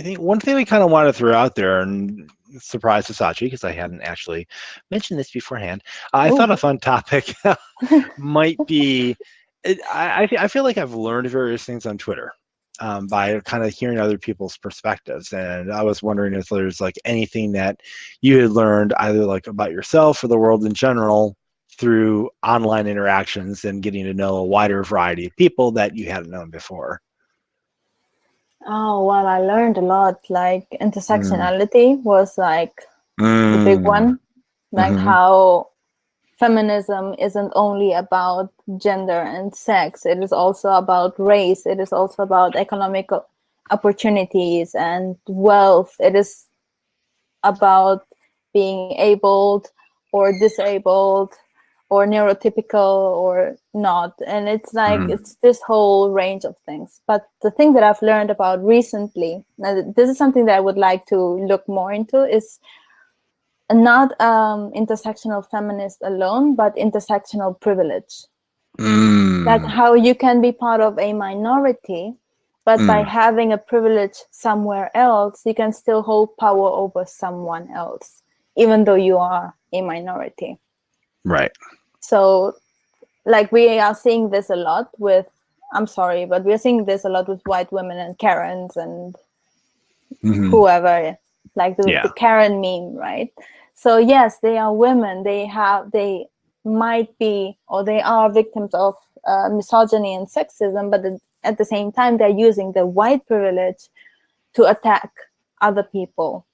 think one thing we kind of want to throw out there, and surprise Sasachi, because I hadn't actually mentioned this beforehand. I thought a fun topic might be, I feel like I've learned various things on Twitter by kind of hearing other people's perspectives. And I was wondering if there's like anything that you had learned either like about yourself or the world in general through online interactions and getting to know a wider variety of people that you hadn't known before. Oh, well, I learned a lot. Like intersectionality was like the big one. Like how feminism isn't only about gender and sex. It is also about race. It is also about economic opportunities and wealth. It is about being abled or disabled or neurotypical or not. And it's like, it's this whole range of things. But the thing that I've learned about recently, this is something that I would like to look more into, is not intersectional feminist alone, but intersectional privilege. Like how you can be part of a minority, but by having a privilege somewhere else, you can still hold power over someone else, even though you are a minority. Right. So, like, we are seeing this a lot with, I'm sorry, but we're seeing this a lot with white women and Karens and whoever, like the Karen meme, right? So yes, they are women. They might be, or they are victims of misogyny and sexism, but at the same time, they're using the white privilege to attack other people.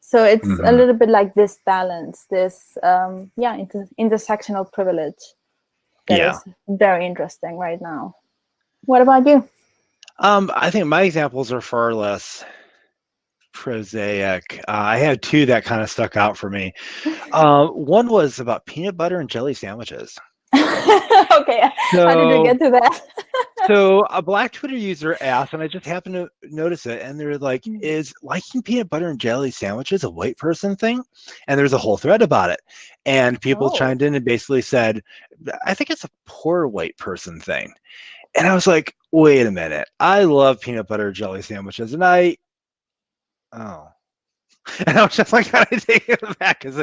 So it's a little bit like this balance, this intersectional privilege that is very interesting right now. What about you? I think my examples are far less prosaic. I had two that kind of stuck out for me. One was about peanut butter and jelly sandwiches. Okay, so, how did you get to that? So a Black Twitter user asked, and I just happened to notice it, and they're like, is liking peanut butter and jelly sandwiches a white person thing? And there's a whole thread about it. And people chimed in and basically said, I think it's a poor white person thing. And I was like, wait a minute. I love peanut butter and jelly sandwiches. And I was just like kind of taken aback as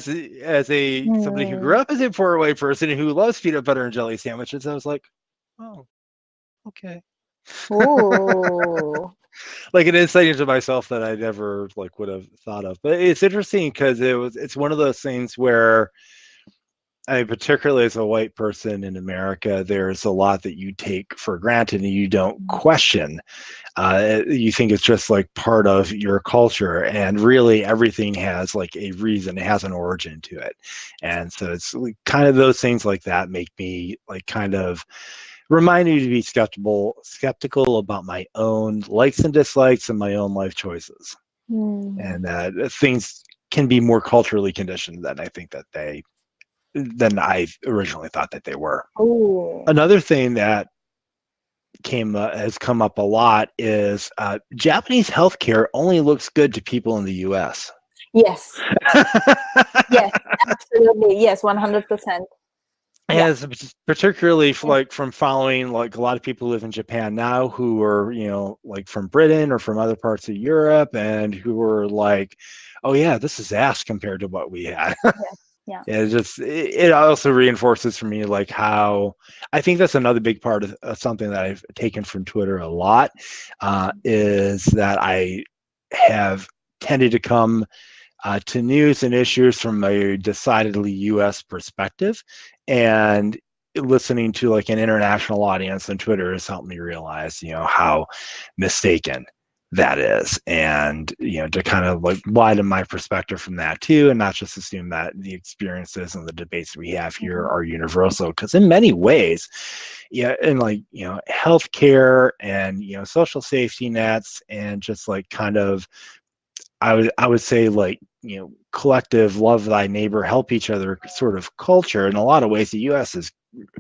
somebody who grew up as a poor white person who loves peanut butter and jelly sandwiches. I was like, oh, okay. Like an insight into myself that I never like would have thought of. But it's interesting because it's one of those things where, I mean, particularly as a white person in America, there's a lot that you take for granted and you don't question. You think it's just like part of your culture, and really everything has like a reason, it has an origin to it. And so it's kind of those things like that make me like kind of remind me to be skeptical about my own likes and dislikes and my own life choices. And things can be more culturally conditioned than I think that than I originally thought that they were. Another thing that has come up a lot is Japanese healthcare only looks good to people in the U.S. Yes. Yes, absolutely. Yes, 100%. As particularly like from following like a lot of people who live in Japan now who are, you know, like from Britain or from other parts of Europe, and who are like, oh yeah, this is ass compared to what we had. Yeah. It also reinforces for me like how I think that's another big part of something that I've taken from Twitter a lot, is that I have tended to come to news and issues from a decidedly U.S. perspective, and listening to like an international audience on Twitter has helped me realize, you know, how mistaken that is, and you know, to kind of like widen my perspective from that too, and not just assume that the experiences and the debates we have here are universal, because in many ways, and like, you know, healthcare and, you know, social safety nets and just like kind of, I would say like, you know, collective love thy neighbor, help each other sort of culture, in a lot of ways the U.S. is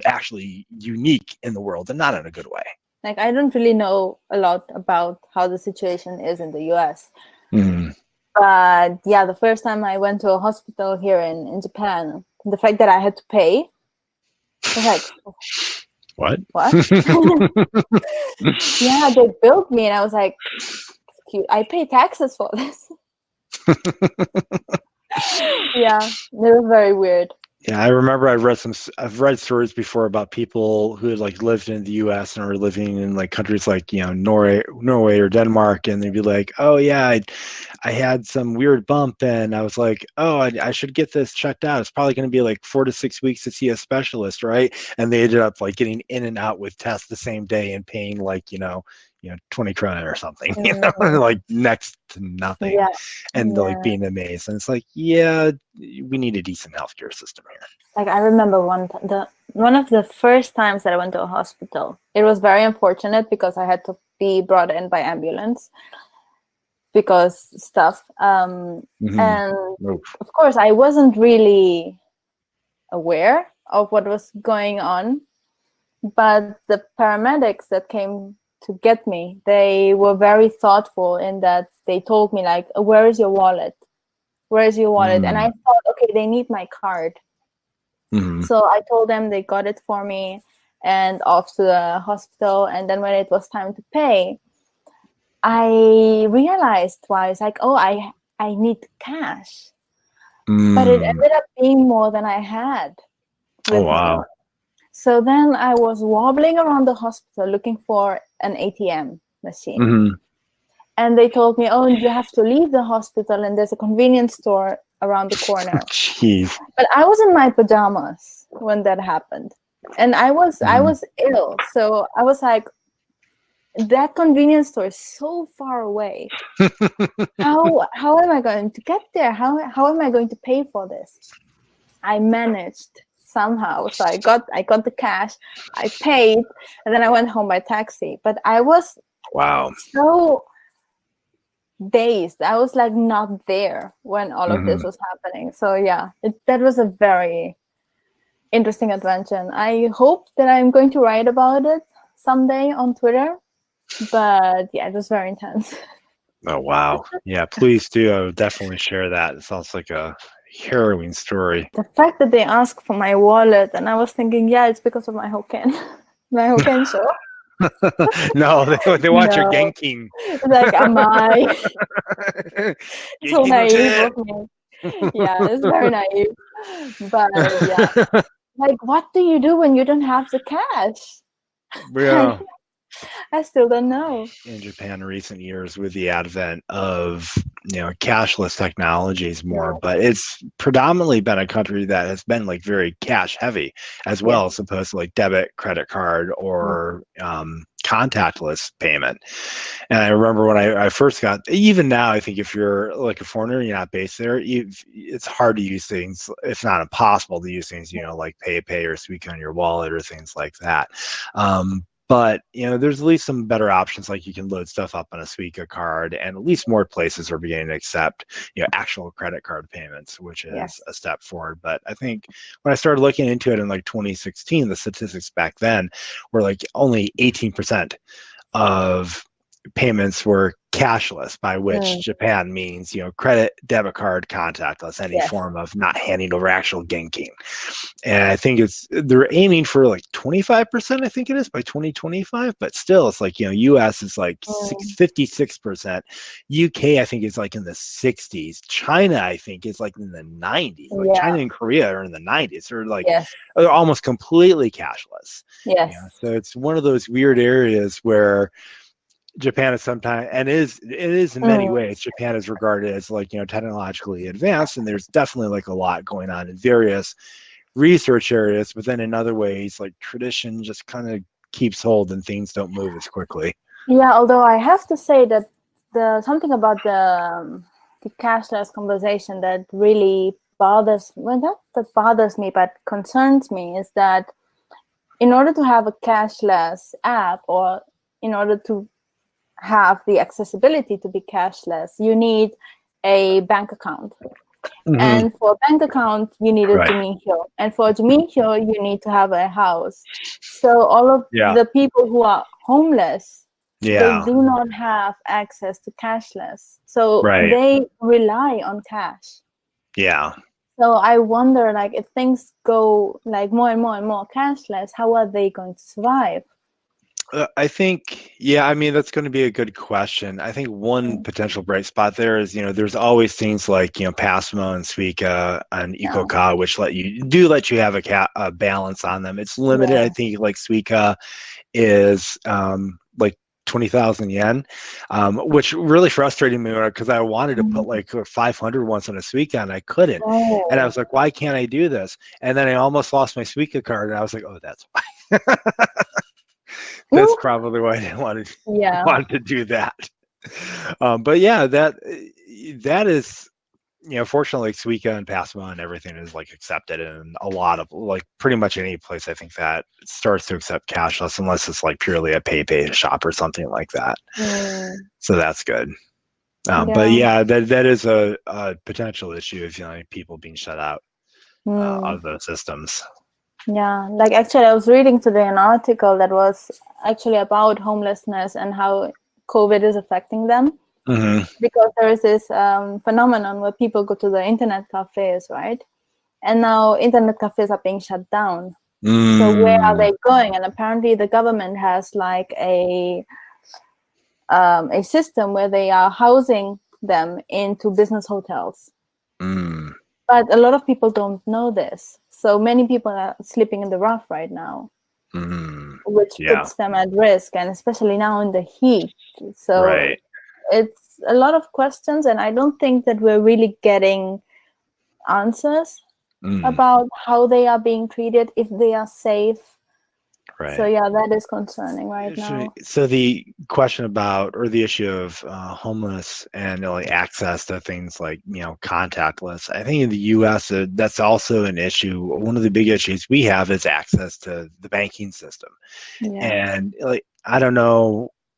actually unique in the world, and not in a good way. Like, I don't really know a lot about how the situation is in the US. But yeah, the first time I went to a hospital here in Japan, the fact that I had to pay, was like, What? Yeah, they billed me, and I was like, cute. I pay taxes for this. Yeah, it was very weird. Yeah, I remember I've read stories before about people who had like lived in the US and were living in like countries like, Norway or Denmark, and they'd be like, oh yeah, I had some weird bump and I was like, oh, I should get this checked out. It's probably going to be like 4 to 6 weeks to see a specialist, right? And they ended up like getting in and out with tests the same day and paying like, 20 krona or something, like next to nothing. Yeah. And like being amazed. And it's like, yeah, we need a decent healthcare system here. Like I remember one of the first times that I went to a hospital. It was very unfortunate because I had to be brought in by ambulance because stuff. And of course, I wasn't really aware of what was going on. But the paramedics that came to get me, they were very thoughtful in that they told me like, where is your wallet? Where is your wallet? And I thought, okay, they need my card. So I told them, they got it for me and off to the hospital. And then when it was time to pay, I realized twice, like, oh, I need cash. But it ended up being more than I had. Oh, wow. Me. So then I was wobbling around the hospital looking for an ATM machine. And they told me, oh, you have to leave the hospital and there's a convenience store around the corner. Jeez. But I was in my pajamas when that happened. And I was ill. So I was like, that convenience store is so far away. How am I going to get there? How am I going to pay for this? I managed somehow. So I got the cash, I paid, and then I went home by taxi. But I was so dazed. I was like not there when all of this was happening. So yeah, that was a very interesting adventure. And I hope that I'm going to write about it someday on Twitter. But yeah, it was very intense. Oh wow. Yeah, please do. I would definitely share that. It sounds like a harrowing story. The fact that they asked for my wallet, and I was thinking, yeah, it's because of my Hokkien. My Hokkien show. No, they want your Genkin. Like, am I? So naive of me. Yeah, it's very naive. But yeah, like, what do you do when you don't have the cash? Yeah. I still don't know. In Japan in recent years, with the advent of cashless technologies more, but it's predominantly been a country that has been like very cash heavy as well, as opposed to like debit, credit card, or contactless payment. And I remember when I first got, even now, I think if you're like a foreigner, you're not based there, it's hard to use things, if not impossible to use things, like pay or Suica on your wallet or things like that. But there's at least some better options, like you can load stuff up on a Suica card, and at least more places are beginning to accept actual credit card payments, which is a step forward. But I think when I started looking into it in like 2016, the statistics back then were like only 18% of payments were cashless, by which Japan means credit, debit card, contactless, any form of not handing over actual genkin. And I think they're aiming for like 25%, I think it is, by 2025, but still it's like US is like 56%, UK I think is like in the 60s, China I think is like in the 90s, like China and Korea are in the 90s, or like they're almost completely cashless. So it's one of those weird areas where Japan is sometimes, and it is in many ways, Japan is regarded as like technologically advanced, and there's definitely like a lot going on in various research areas, but then in other ways like tradition just kind of keeps hold and things don't move as quickly. Although I have to say that something about the cashless conversation that really bothers me but concerns me is that in order to have a cashless app, or in order to have the accessibility to be cashless, you need a bank account. And for a bank account, you need a juminhyo. And for a juminhyo, you need to have a house. So all of the people who are homeless, they do not have access to cashless. So they rely on cash. So I wonder, like, if things go like more and more and more cashless, how are they going to survive? I think, yeah, I mean, that's going to be a good question. I think one potential bright spot there is, there's always things like, Passmo and Suica and EcoCa, which let you have a balance on them. It's limited. I think like Suica is like 20,000 yen, which really frustrated me because I wanted to put like 500 once on a Suica and I couldn't. And I was like, why can't I do this? And then I almost lost my Suica card and I was like, oh, that's why. That's probably why I didn't want to do that. But yeah, that is, fortunately, Suica and Passmo and everything is like accepted in a lot of like pretty much any place. I think that starts to accept cashless unless it's like purely a pay shop or something like that. So that's good. But yeah, that is a potential issue of people being shut out of those systems. Yeah, like actually I was reading today an article that was actually about homelessness and how COVID is affecting them. Because there is this phenomenon where people go to the internet cafes, right? And now internet cafes are being shut down. So where are they going? And apparently the government has like a system where they are housing them into business hotels. But a lot of people don't know this. So many people are sleeping in the rough right now, which puts them at risk, and especially now in the heat. So it's a lot of questions, and I don't think that we're really getting answers about how they are being treated, if they are safe. So yeah, that is concerning right now. So the question about, or the issue of homeless and like access to things like contactless, I think in the U.S. That's also an issue. One of the big issues we have is access to the banking system, and like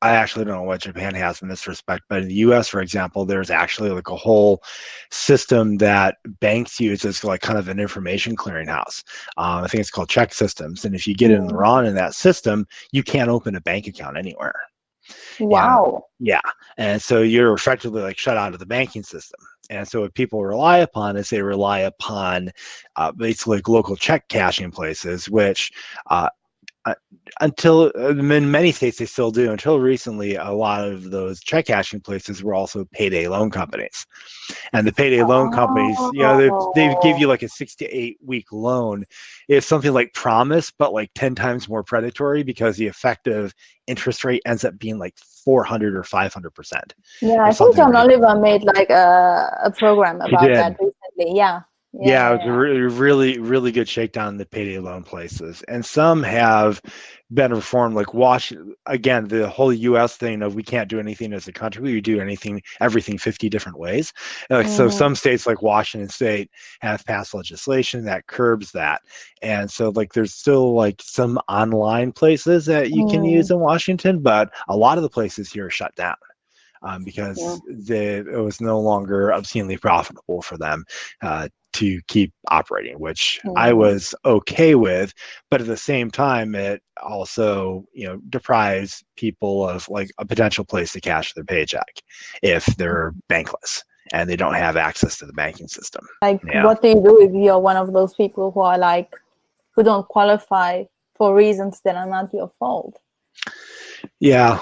I actually don't know what Japan has in this respect, but in the US, for example, there's actually like a whole system that banks use as like kind of an information clearinghouse. I think it's called check systems. And if you get in wrong in that system, you can't open a bank account anywhere. Wow. Yeah. And so you're effectively like shut out of the banking system. And so what people rely upon is they rely upon basically like local check cashing places, which until in many states they still do. Until recently, a lot of those check cashing places were also payday loan companies, and the payday loan companies, they give you like a 6 to 8 week loan. It's something like promise, but like 10 times more predatory because the effective interest rate ends up being like 400 or 500%. Yeah, I think John Oliver made like a program about that recently. Yeah, it was a really, really good shakedown in the payday loan places. And some have been reformed, like Washington, again, the whole US thing of we can't do anything as a country, we do everything 50 different ways. Like, so some states like Washington State have passed legislation that curbs that. And so like there's still like some online places that you can use in Washington, but a lot of the places here are shut down. Because it was no longer obscenely profitable for them to keep operating, which I was okay with, but at the same time, it also, deprives people of like a potential place to cash their paycheck if they're bankless and they don't have access to the banking system. Like, what do you do if you're one of those people who are like, who don't qualify for reasons that are not your fault? Yeah.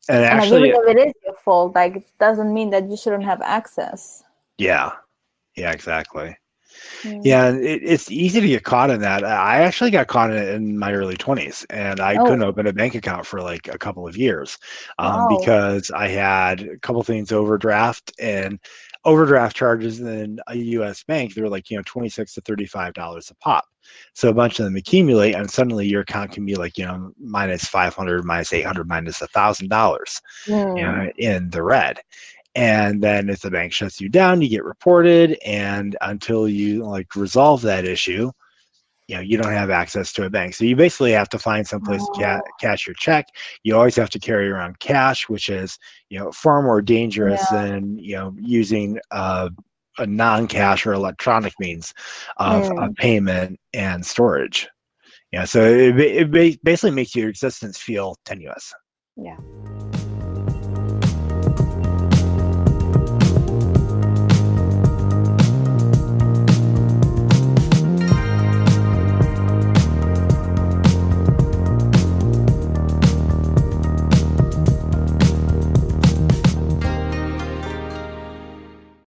And actually, even if it is your fault, like, it doesn't mean that you shouldn't have access. Yeah, exactly. Yeah, and it's easy to get caught in that. I actually got caught in it in my early 20s, and I couldn't open a bank account for like a couple of years because I had a couple things overdraft charges in a U.S. bank. They were like, $26 to $35 a pop. So a bunch of them accumulate, and suddenly your account can be like, minus 500, minus 800, minus $1,000, in the red. And then if the bank shuts you down, you get reported, and until you like resolve that issue, you don't have access to a bank. So you basically have to find someplace to cash your check. You always have to carry around cash, which is, far more dangerous than, using a non-cash or electronic means of payment and storage. So it basically makes your existence feel tenuous. Yeah.